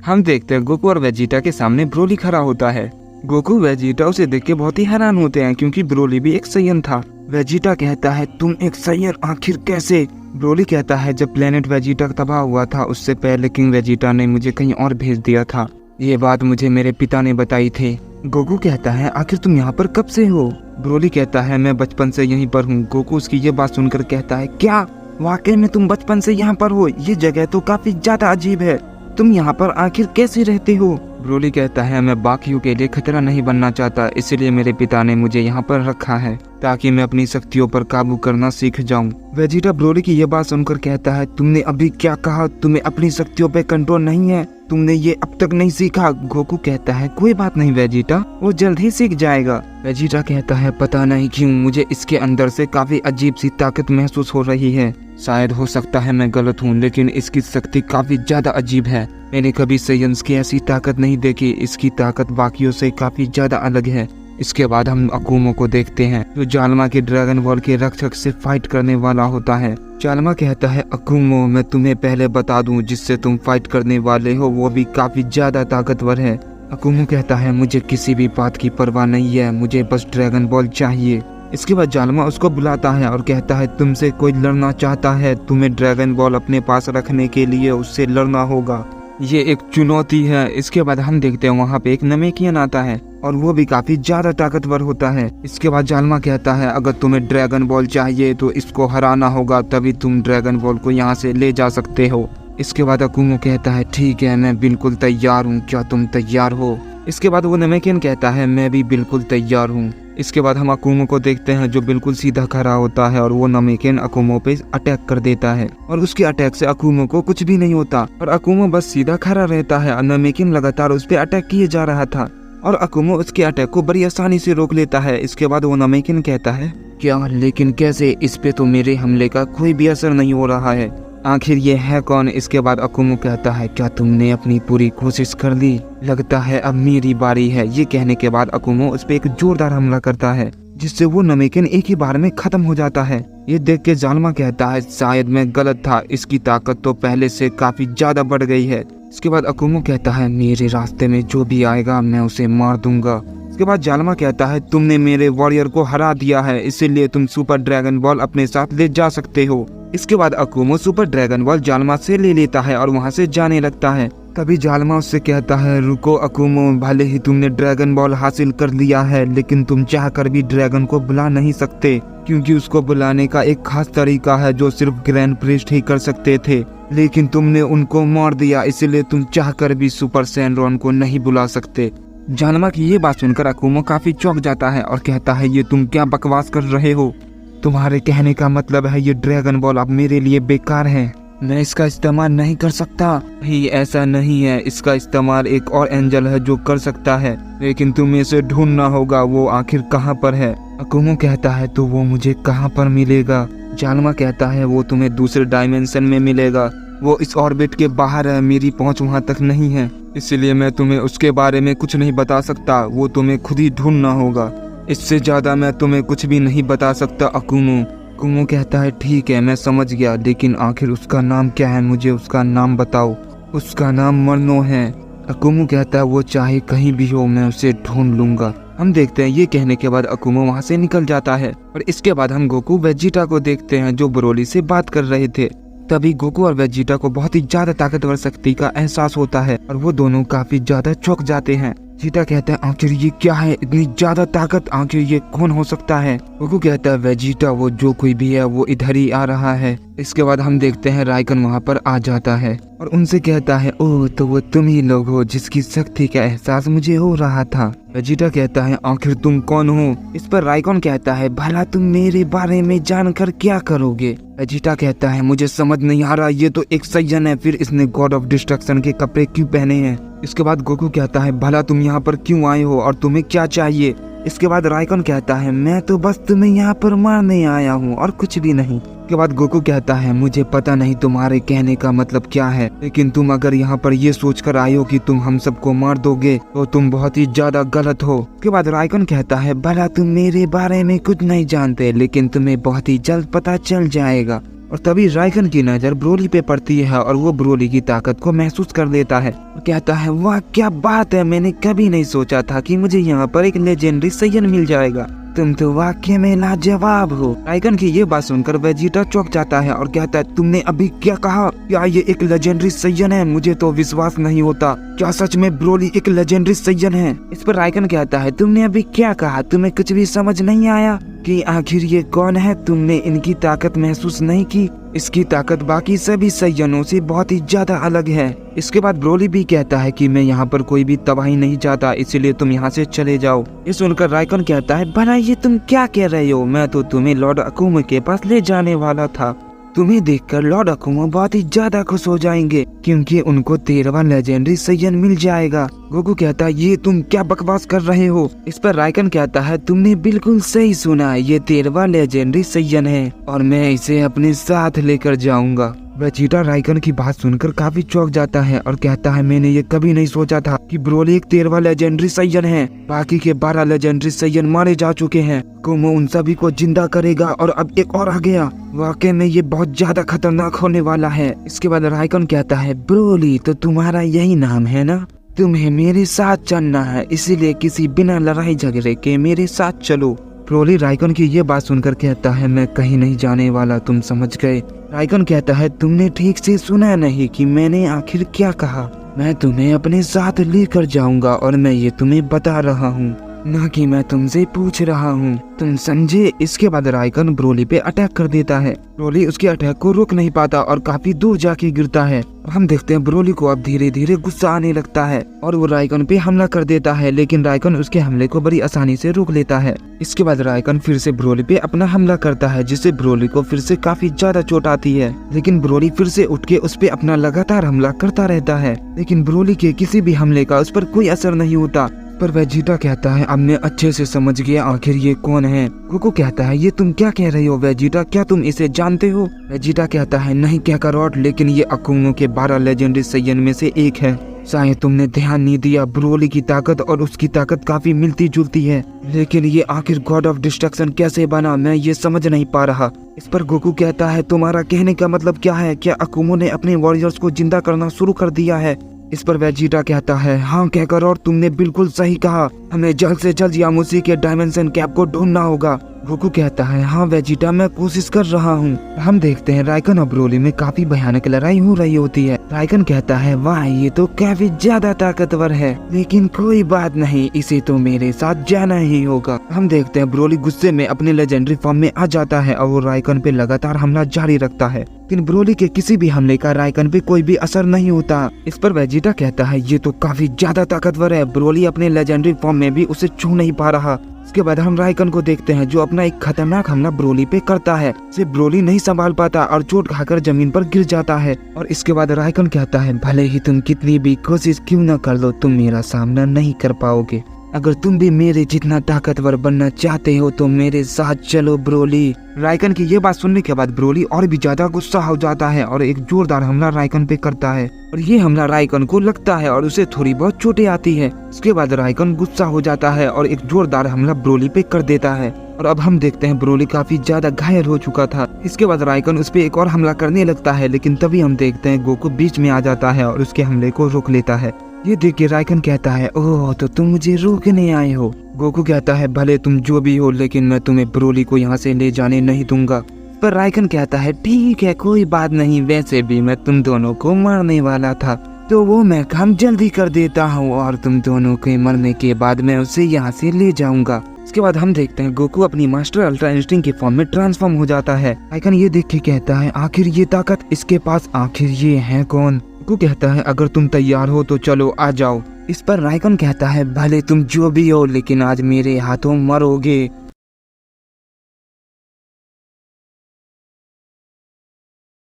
हम देखते हैं गोकू और वेजिटा के सामने ब्रोली खड़ा होता है। गोकू वेजिटा उसे देख के बहुत ही हैरान होते हैं क्योंकि ब्रोली भी एक सैयन था। वेजिटा कहता है तुम एक सैयन आखिर कैसे? ब्रोली कहता है जब प्लेनेट वेजिटा तबाह हुआ था उससे पहले किंग वेजिटा ने मुझे कहीं और भेज दिया था। ये बात मुझे मेरे पिता ने बताई थी। गोकू कहता है आखिर तुम यहाँ पर कब से हो? ब्रोली कहता है मैं बचपन से यहीं पर हूँ। गोकू उसकी ये बात सुनकर कहता है क्या वाकई में तुम बचपन से यहाँ पर हो? ये जगह तो काफी ज्यादा अजीब है, तुम यहाँ पर आखिर कैसे रहते हो? ब्रोली कहता है मैं बाकियों के लिए खतरा नहीं बनना चाहता, इसलिए मेरे पिता ने मुझे यहाँ पर रखा है ताकि मैं अपनी शक्तियों पर काबू करना सीख जाऊँ। वेजिटा ब्रोली की ये बात सुनकर कहता है तुमने अभी क्या कहा? तुम्हें अपनी शक्तियों पे कंट्रोल नहीं है? तुमने ये अब तक नहीं सीखा? गोकू कहता है कोई बात नहीं वेजिटा, वो जल्द ही सीख जाएगा। वेजिटा कहता है पता नहीं क्यों मुझे इसके अंदर से काफी अजीब सी ताकत महसूस हो रही है। शायद हो सकता है मैं गलत हूँ, लेकिन इसकी शक्ति काफी ज्यादा अजीब है। मैंने कभी सैयन्स की ऐसी ताकत नहीं देखी। इसकी ताकत बाकियों से काफी ज्यादा अलग है। इसके बाद हम अकुमो को देखते हैं जो जालमा के ड्रैगन बॉल के रक्षक से फाइट करने वाला होता है। जालमा कहता है अकुमो मैं तुम्हें पहले बता दूं जिससे तुम फाइट करने वाले हो वो भी काफी ज्यादा ताकतवर है। अकुमो कहता है मुझे किसी भी बात की परवाह नहीं है, मुझे बस ड्रैगन बॉल चाहिए। इसके बाद जालमा उसको बुलाता है और कहता है तुमसे कोई लड़ना चाहता है, तुम्हें ड्रैगन बॉल अपने पास रखने के लिए उससे लड़ना होगा, ये एक चुनौती है। इसके बाद हम देखते हैं वहाँ पे एक नमेकियन आता है और वो भी काफी ज्यादा ताकतवर होता है। इसके बाद जालमा कहता है अगर तुम्हें ड्रैगन बॉल चाहिए तो इसको हराना होगा, तभी तुम ड्रैगन बॉल को यहाँ से ले जा सकते हो। इसके बाद अकुमो कहता है ठीक है मैं बिल्कुल तैयार हूँ, क्या तुम तैयार हो? इसके बाद वो नमेकियन कहता है मैं भी बिल्कुल तैयार हूँ। इसके बाद हम अकुमो को देखते हैं जो बिल्कुल सीधा खड़ा होता है और वो नमेकियन अकुमो पे अटैक कर देता है और उसके अटैक से अकुमो को कुछ भी नहीं होता और अकुमो बस सीधा खड़ा रहता है और नमेकियन लगातार उस पर अटैक किए जा रहा था और अकुमो उसके अटैक को बड़ी आसानी से रोक लेता है। इसके बाद वो नमेकियन कहता है क्या, लेकिन कैसे? इस पे तो मेरे हमले का कोई भी असर नहीं हो रहा है, आखिर ये है कौन? इसके बाद अकुमो कहता है क्या तुमने अपनी पूरी कोशिश कर ली? लगता है अब मेरी बारी है। ये कहने के बाद अकुमो उस पे एक जोरदार हमला करता है जिससे वो नमेकियन एक ही बार में खत्म हो जाता है। ये देख के जालमा कहता है शायद मैं गलत था, इसकी ताकत तो पहले से काफी ज्यादा बढ़ गई है। इसके बाद अकुमो कहता है मेरे रास्ते में जो भी आएगा मैं उसे मार दूंगा। इसके बाद जालमा कहता है तुमने मेरे वॉरियर को हरा दिया है, इसीलिए तुम सुपर ड्रैगन बॉल अपने साथ ले जा सकते हो। इसके बाद अकुमो सुपर ड्रैगन बॉल जालमा से ले लेता है और वहाँ से जाने लगता है। तभी जालमा उससे कहता है रुको अकुमो, भले ही तुमने ड्रैगन बॉल हासिल कर लिया है लेकिन तुम चाहकर भी ड्रैगन को बुला नहीं सकते क्योंकि उसको बुलाने का एक खास तरीका है जो सिर्फ ग्रैंड प्रिस्ट ही कर सकते थे, लेकिन तुमने उनको मार दिया, इसलिए तुम चाहकर भी सुपर सैनरॉन को नहीं बुला सकते। जालमा की ये बात सुनकर अकुमो काफी चौंक जाता है और कहता है ये तुम क्या बकवास कर रहे हो? तुम्हारे कहने का मतलब है ये ड्रैगन बॉल अब मेरे लिए बेकार है, मैं इसका इस्तेमाल नहीं कर सकता? ही ऐसा नहीं है, इसका इस्तेमाल एक और एंजल है जो कर सकता है, लेकिन तुम्हें इसे ढूंढना होगा, वो आखिर कहाँ पर है? अकुमो कहता है तो वो मुझे कहाँ पर मिलेगा? जालमा कहता है वो तुम्हें दूसरे डायमेंशन में मिलेगा, वो इस ऑर्बिट के बाहर है, मेरी पहुंच वहां तक नहीं है, इसलिए मैं तुम्हें उसके बारे में कुछ नहीं बता सकता, वो तुम्हें खुद ही ढूंढना होगा, इससे ज्यादा मैं तुम्हें कुछ भी नहीं बता सकता अकुमो। अकुमो कहता है ठीक है मैं समझ गया, लेकिन आखिर उसका नाम क्या है? मुझे उसका नाम बताओ। उसका नाम मरनो है। अकुमो कहता है वो चाहे कहीं भी हो मैं उसे ढूंढ लूंगा। हम देखते हैं ये कहने के बाद अकुमो वहाँ से निकल जाता है और इसके बाद हम गोकू वेजिटा को देखते हैं जो ब्रोली से बात कर रहे थे। तभी गोकू और वेजिटा को बहुत ही ज्यादा ताकतवर शक्ति का एहसास होता है और वो दोनों काफी ज्यादा चौंक जाते हैं। वेजिटा कहता है आखिर ये क्या है, इतनी ज्यादा ताकत, आखिर ये कौन हो सकता है? गोकू कहता है वेजिटा वो जो कोई भी है वो इधर ही आ रहा है। इसके बाद हम देखते हैं राइकन वहाँ पर आ जाता है और उनसे कहता है ओह तो वो तुम ही लोग हो जिसकी शक्ति का एहसास मुझे हो रहा था। वेजिटा कहता है आखिर तुम कौन हो? इस पर राइकन कहता है भला तुम मेरे बारे में जानकर क्या करोगे? वेजिटा कहता है मुझे समझ नहीं आ रहा, ये तो एक सैयन है, फिर इसने गॉड ऑफ डिस्ट्रक्शन के कपड़े क्यों पहने हैं? इसके बाद गोकू कहता है भला तुम यहाँ पर क्यों आए हो और तुम्हें क्या चाहिए? इसके बाद राइकन कहता है मैं तो बस तुम्हें यहाँ पर मारने आया हूँ और कुछ भी नहीं। इसके बाद गोकू कहता है मुझे पता नहीं तुम्हारे कहने का मतलब क्या है, लेकिन तुम अगर यहाँ पर ये सोचकर आए हो कि तुम हम सबको मार दोगे तो तुम बहुत ही ज्यादा गलत हो। इसके बाद राइकन कहता है भला तुम मेरे बारे में कुछ नहीं जानते, लेकिन तुम्हें बहुत ही जल्द पता चल जाएगा। और तभी राइकन की नजर ब्रोली पे पड़ती है और वो ब्रोली की ताकत को महसूस कर लेता है और कहता है वाह क्या बात है, मैंने कभी नहीं सोचा था कि मुझे यहाँ पर एक लेजेंडरी सैयन मिल जाएगा। तुम तो वाकई में लाजवाब हो। राइकन की ये बात सुनकर वेजिटा चौंक जाता है और कहता है तुमने अभी क्या कहा? क्या ये एक लेजेंडरी सैयन है? मुझे तो विश्वास नहीं होता। क्या सच में ब्रोली एक लेजेंडरी सैयन है? इस पर राइकन कहता है तुमने अभी क्या कहा? तुम्हें कुछ भी समझ नहीं आया कि आखिर ये कौन है? तुमने इनकी ताकत महसूस नहीं की? इसकी ताकत बाकी सभी सैयनों से बहुत ही ज्यादा अलग है। इसके बाद ब्रोली भी कहता है कि मैं यहाँ पर कोई भी तबाही नहीं चाहता, इसीलिए तुम यहाँ से चले जाओ। ये सुनकर राइकन कहता है भला ये तुम क्या कह रहे हो? मैं तो तुम्हें लॉर्ड अकुमा के पास ले जाने वाला था। तुम्हें देखकर लॉर्ड अकुमा बहुत ही ज्यादा खुश हो जाएंगे क्योंकि उनको 13वां लेजेंडरी सैयन मिल जाएगा। गोकू कहता है ये तुम क्या बकवास कर रहे हो? इस पर राइकन कहता है तुमने बिल्कुल सही सुना, ये 13वां लेजेंडरी सैयन है और मैं इसे अपने साथ लेकर जाऊंगा। वेजिटा राइकन की बात सुनकर काफी चौंक जाता है और कहता है मैंने ये कभी नहीं सोचा था कि ब्रोली एक 13वां लेजेंडरी सैयन है। बाकी के 12 लेजेंडरी सैयन मारे जा चुके हैं। कुमो उन सभी को जिंदा करेगा और अब एक और आ गया। वाकई में ये बहुत ज्यादा खतरनाक होने वाला है। इसके बाद राइकन कहता है ब्रोली तो तुम्हारा यही नाम है ना? तुम्हें मेरे साथ चलना है, इसीलिए किसी बिना लड़ाई झगड़े के मेरे साथ चलो। ब्रोली राइकन की ये बात सुनकर कहता है मैं कहीं नहीं जाने वाला, तुम समझ गए। राइकन कहता है तुमने ठीक से सुना नहीं कि मैंने आखिर क्या कहा? मैं तुम्हें अपने साथ लेकर जाऊंगा और मैं ये तुम्हें बता रहा हूँ, ना कि मैं तुमसे पूछ रहा हूँ। तुम समझे? इसके बाद राइकन ब्रोली पे अटैक कर देता है। ब्रोली उसके अटैक को रोक नहीं पाता और काफी दूर जाके गिरता है। हम देखते हैं ब्रोली को अब धीरे धीरे गुस्सा आने लगता है और वो राइकन पे हमला कर देता है, लेकिन राइकन उसके हमले को बड़ी आसानी से रोक लेता है। इसके बाद राइकन फिर से ब्रोली पे अपना हमला करता है, जिससे ब्रोली को फिर से काफी ज्यादा चोट आती है। लेकिन ब्रोली फिर से उठ के उस पे अपना लगातार हमला करता रहता है, लेकिन ब्रोली के किसी भी हमले का उस पर कोई असर नहीं होता। पर वेजिटा कहता है अब मैं अच्छे से समझ गया आखिर ये कौन है। गोकू कहता है ये तुम क्या कह रही हो वेजिटा, क्या तुम इसे जानते हो? वेजिटा कहता है नहीं काकारोट, लेकिन ये अकुमा के 12 लेजेंडरी सैयन में से एक है। शायद तुमने ध्यान नहीं दिया, ब्रोली की ताकत और उसकी ताकत काफी मिलती जुलती है, लेकिन ये आखिर गॉड ऑफ डिस्ट्रक्शन कैसे बना, मैं ये समझ नहीं पा रहा। इस पर गोकू कहता है तुम्हारा कहने का मतलब क्या है? क्या अकुमा ने अपने वॉरियर्स को जिंदा करना शुरू कर दिया है? इस पर वेजिटा कहता है हाँ कहकर और तुमने बिल्कुल सही कहा, हमें जल्द से जल्द यामुसी के डायमेंशन कैप को ढूंढना होगा। गोकू कहता है हाँ वेजिटा मैं कोशिश कर रहा हूँ। हम देखते हैं राइकन और ब्रोली में काफी भयानक लड़ाई हो रही होती है। राइकन कहता है वाह ये तो काफी ज्यादा ताकतवर है, लेकिन कोई बात नहीं, इसे तो मेरे साथ जाना ही होगा। हम देखते हैं ब्रोली गुस्से में अपने लेजेंडरी फॉर्म में आ जाता है और वो राइकन पे लगातार हमला जारी रखता है, लेकिन ब्रोली के किसी भी हमले का राइकन पे कोई भी असर नहीं होता। इस पर वेजिटा कहता है ये तो काफी ज्यादा ताकतवर है, ब्रोली अपने लेजेंडरी फॉर्म में भी उसे छू नहीं पा रहा। इसके बाद हम राइकन को देखते हैं जो अपना एक खतरनाक हमला ब्रोली पे करता है, इसे ब्रोली नहीं संभाल पाता और चोट खाकर जमीन पर गिर जाता है। और इसके बाद राइकन कहता है भले ही तुम कितनी भी कोशिश क्यों न कर लो, तुम मेरा सामना नहीं कर पाओगे। अगर तुम भी मेरे जितना ताकतवर बनना चाहते हो तो मेरे साथ चलो ब्रोली। राइकन की ये बात सुनने के बाद ब्रोली और भी ज्यादा गुस्सा हो जाता है और एक जोरदार हमला राइकन पे करता है और ये हमला राइकन को लगता है और उसे थोड़ी बहुत चोटें आती है। इसके बाद राइकन गुस्सा हो जाता है और एक जोरदार हमला ब्रोली पे कर देता है और अब हम देखते हैं ब्रोली काफी ज्यादा घायल हो चुका था। इसके बाद राइकन उस पे एक और हमला करने लगता है, लेकिन तभी हम देखते हैं गोकू बीच में आ जाता है और उसके हमले को रोक लेता है। ये देख के राइकन कहता है ओह तो तुम मुझे रोकने आए हो। गोकू कहता है भले तुम जो भी हो, लेकिन मैं तुम्हें ब्रोली को यहाँ से ले जाने नहीं दूंगा। पर राइकन कहता है ठीक है कोई बात नहीं, वैसे भी मैं तुम दोनों को मारने वाला था, तो वो मैं काम जल्दी कर देता हूँ और तुम दोनों के मरने के बाद मैं उसे यहाँ से ले जाऊंगा। इसके बाद हम देखते हैं गोकू अपनी मास्टर अल्ट्रा इंस्टिंक्ट के फॉर्म में ट्रांसफॉर्म हो जाता है। राइकन ये देख के कहता है आखिर ये ताकत इसके पास, आखिर ये है कौन? गोकू कहता है अगर तुम तैयार हो तो चलो आ जाओ। इस पर राइकन कहता है भले तुम जो भी हो, लेकिन आज मेरे हाथों मरोगे।